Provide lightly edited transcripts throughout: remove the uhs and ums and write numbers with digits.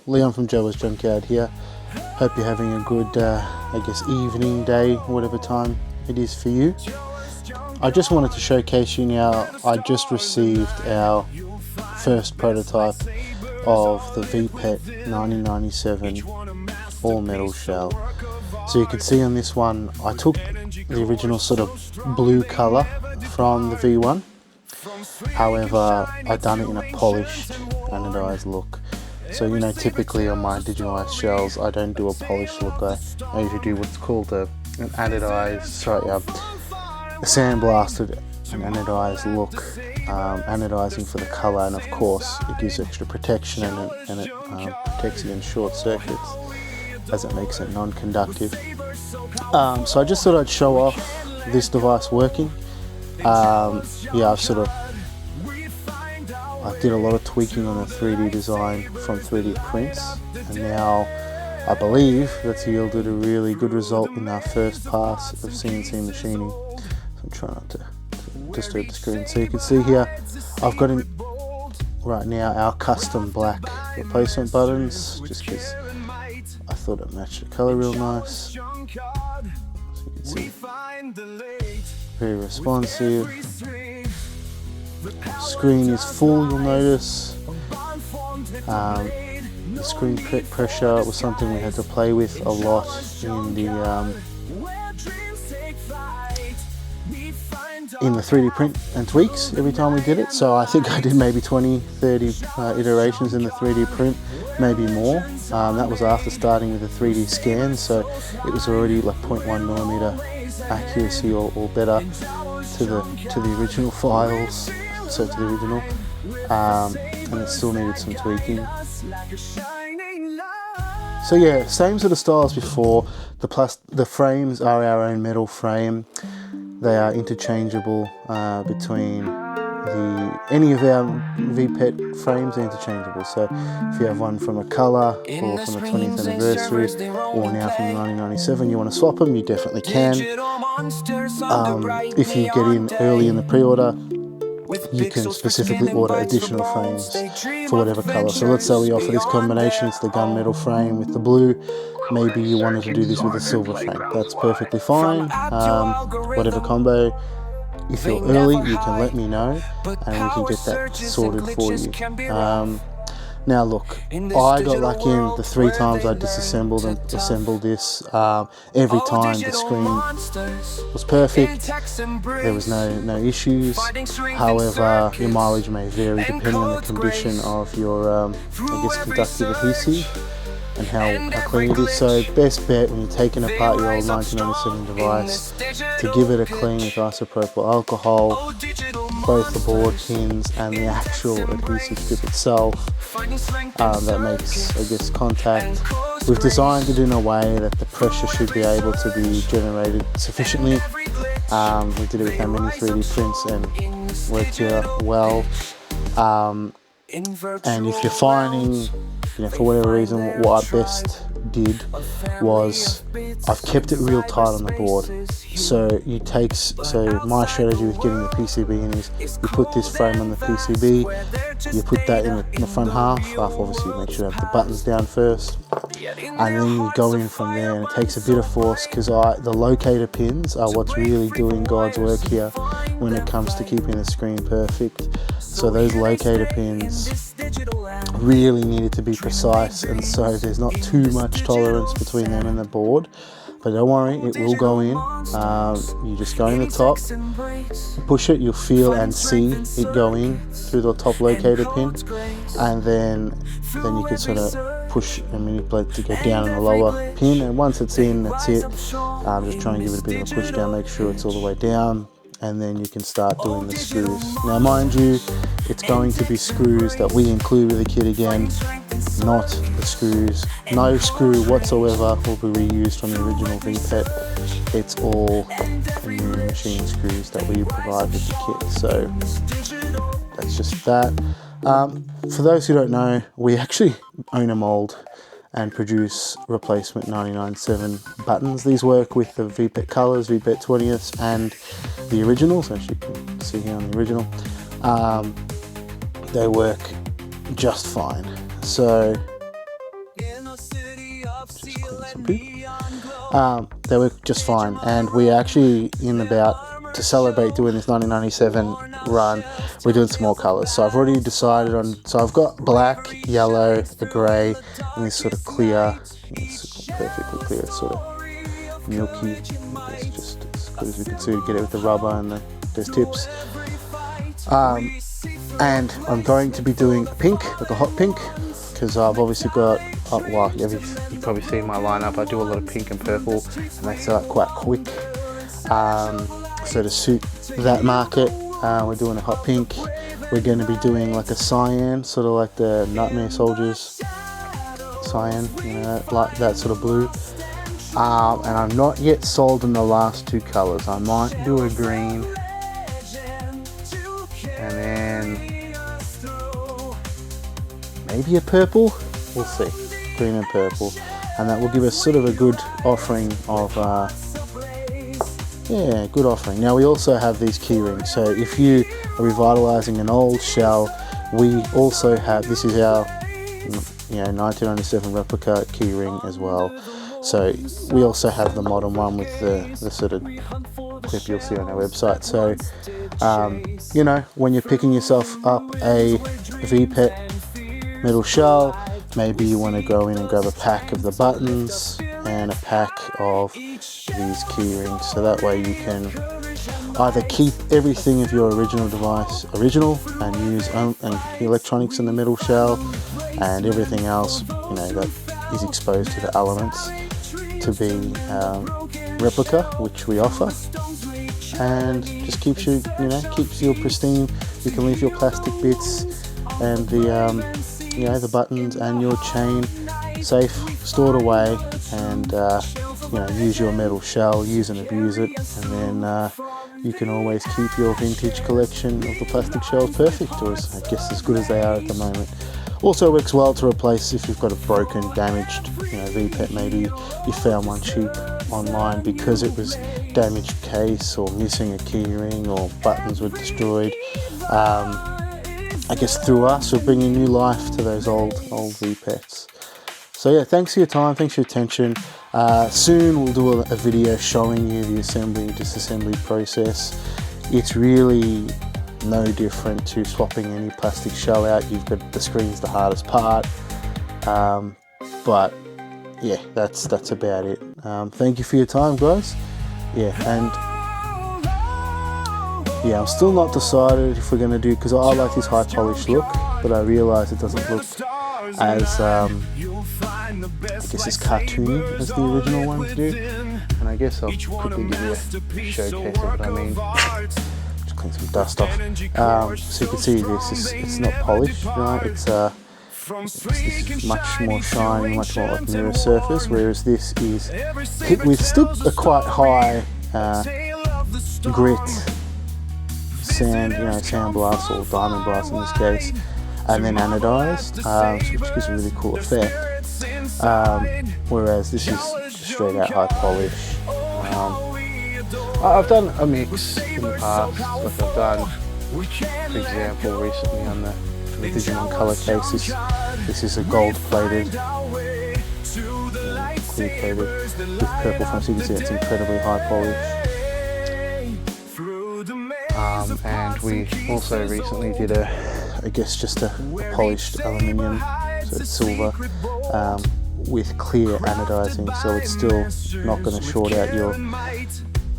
Leon from Jawas Junkyard here. Hope you're having a good, I guess, evening, day, whatever time it is for you. I just wanted to showcase you now, I just received our first prototype of the VPET 1997 all metal shell. So you can see on this one, I took the original sort of blue colour from the V1. However, I've done it in a polished, anodized look. So, you know, typically on my Digimon shells, I don't do a polished look. I usually do what's called an anodized, a sandblasted and anodized look, anodizing for the colour, and of course it gives extra protection and it protects against short circuits as it makes it non-conductive. So I just thought I'd show off this device working. Yeah, I did a lot of tweaking on the 3D design from 3D prints, and now I believe that's yielded a really good result in our first pass of CNC machining. So I'm trying not to disturb the screen. So you can see here, I've got in right now our custom black replacement buttons, just because I thought it matched the colour real nice. So you can see, very responsive. Screen is full, you'll notice. The screen pressure was something we had to play with a lot in the 3D print and tweaks every time we did it. So I think I did maybe 20-30 iterations in the 3D print, maybe more. That was after starting with the 3D scan, so it was already like 0.1mm accuracy or better to the original files. So to the original, and it still needed some tweaking. So yeah, same sort of style as before. The frames are our own metal frame. They are interchangeable between any of our VPET frames are interchangeable. So if you have one from a colour or from the 20th anniversary or now from 1997, you want to swap them, you definitely can. If you get in early in the pre-order, you can specifically order additional frames for whatever colour. So let's say we offer this combination, it's the gunmetal frame with the blue. Maybe you wanted to do this with a silver frame. That's perfectly fine. Whatever combo. If you're early, you can let me know and we can get that sorted for you. Now look, I got lucky in the 3 times I disassembled and assembled this. Every time the screen was perfect, there was no issues. However, your mileage may vary depending on the condition of your, I guess, conductive adhesive and how clean it is. So best bet when you're taking apart your old 1997 device to give it a clean with isopropyl alcohol, both the board pins and the actual adhesive strip itself that makes, I guess, contact. We've designed it in a way that the pressure should be able to be generated sufficiently. We did it with our mini 3D prints and worked here well. And if you're finding, you know, for whatever reason, what I best did was I've kept it real tight on the board. So my strategy with getting the PCB in is you put this frame on the PCB, you put that in the front half, obviously make sure you have the buttons down first, and then you go in from there, and it takes a bit of force because the locator pins are what's really doing God's work here when it comes to keeping the screen perfect. So those locator pins really needed to be precise, and so there's not too much tolerance between them and the board. But don't worry, it will go in. You just go in the top, push it, you'll feel and see it go in through the top locator pin, and then you can sort of push and manipulate to go down on the lower pin, and once it's in, that's it. Just try and give it a bit of a push down, make sure it's all the way down, and then you can start doing the screws. Now mind you, it's going to be screws that we include with the kit again, not the screws. No screw whatsoever will be reused from the original VPET. It's all new machine screws that we provide with the kit. So that's just that. For those who don't know, we actually own a mold and produce replacement 997 buttons. These work with the VPET colors, VPET 20ths, and the originals, as you can see here on the original. They work just fine. So They work just fine, and we're actually to celebrate doing this 1997 run, we're doing some more colours. So I've already decided on, so I've got black, yellow, the grey, and this sort of clear, it's perfectly clear, it's sort of milky, it's just as good as we can see to get it with the rubber and those tips. And I'm going to be doing pink, like a hot pink, because I've obviously got, well, you've probably seen my lineup, I do a lot of pink and purple, and they sell out quite quick. So to suit that market, we're doing a hot pink. We're going to be doing like a cyan, sort of like the Nightmare Soldiers cyan, you know, like that sort of blue. And I'm not yet sold on the last two colours. I might do a green, and then maybe a purple. We'll see, green and purple, and that will give us sort of a good offering of. Yeah, good offering. Now we also have these key rings, so if you are revitalising an old shell, we also have, this is our 1997 replica key ring as well. So we also have the modern one with the sort of clip you'll see on our website. So you know, when you're picking yourself up a VPET metal shell, maybe you want to go in and grab a pack of the buttons and a pack of these key rings, so that way you can either keep everything of your original device original and use and the electronics in the middle shell, and everything else, you know, that is exposed to the elements to be replica, which we offer, and just keeps you, keeps you pristine. You can leave your plastic bits and the the buttons and your chain safe, stored away, and use your metal shell, use and abuse it, and then you can always keep your vintage collection of the plastic shells perfect, or I guess as good as they are at the moment. Also works well to replace if you've got a broken, damaged VPET. Maybe you found one cheap online because it was damaged case or missing a key ring or buttons were destroyed. I guess through us we're bringing new life to those old VPETs. So yeah, thanks for your time, thanks for your attention. Soon we'll do a video showing you the assembly and disassembly process. It's really no different to swapping any plastic shell out. You've got the screen's the hardest part, but yeah, that's about it. Thank you for your time, guys. I'm still not decided if we're going to do, because I like this high polished look, but I realise it doesn't look as I guess as cartoony as the original ones do, and I guess I'll quickly give you a showcase of what I mean. Just clean some dust off. So you can see this, it's not polished, right? It's much more shiny, much more like mirror surface, whereas this is hit with still a quite high grit sand, sandblast or diamond blast in this case, and then anodized, which gives a really cool effect. Whereas this is just straight out high polish. I've done a mix in the past, like I've done, for example, recently on the Digimon color case. This is a gold plated, clear plated with purple front, so you can see it's incredibly high polish. And we also recently did just a polished aluminium, so it's silver, with clear anodizing, so it's still not going to short out your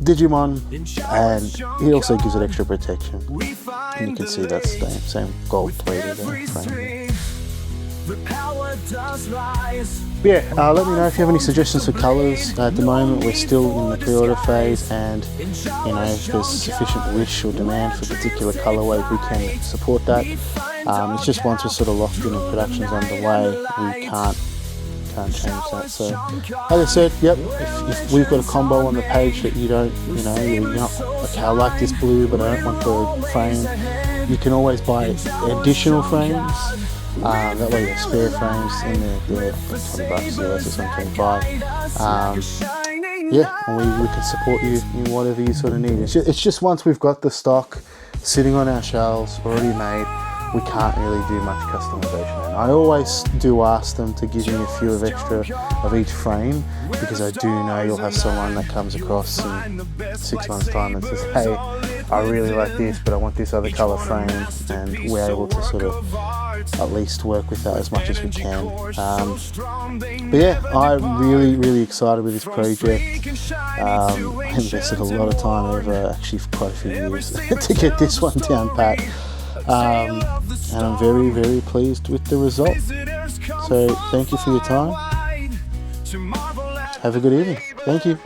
Digimon, and it also gives it extra protection. And you can see that's the same gold plated frame. Let me know if you have any suggestions for colours. At the moment we're still in the pre-order phase, and if there's sufficient wish or demand for a particular colourway, we can support that. It's just once we're sort of locked in and production's underway, we can't change that. So like I said, if we've got a combo on the page that you don't, you're not, okay, I like this blue but I don't want the frame, you can always buy additional frames. That way you have spare frames, and they're $20 US or something to buy. And we can support you in whatever you sort of need. It's just once we've got the stock sitting on our shelves already made, we can't really do much customization. And I always do ask them to give me a few of extra of each frame, because I do know you'll have someone that comes across in 6 months time and says, hey, I really like this, but I want this other color frame, and we're able to sort of at least work with that as much as we can. But yeah, I'm really excited with this project. I invested a lot of time over actually quite a few years to get this one down pat, and I'm very pleased with the result. So thank you for your time. Have a good evening. Thank you.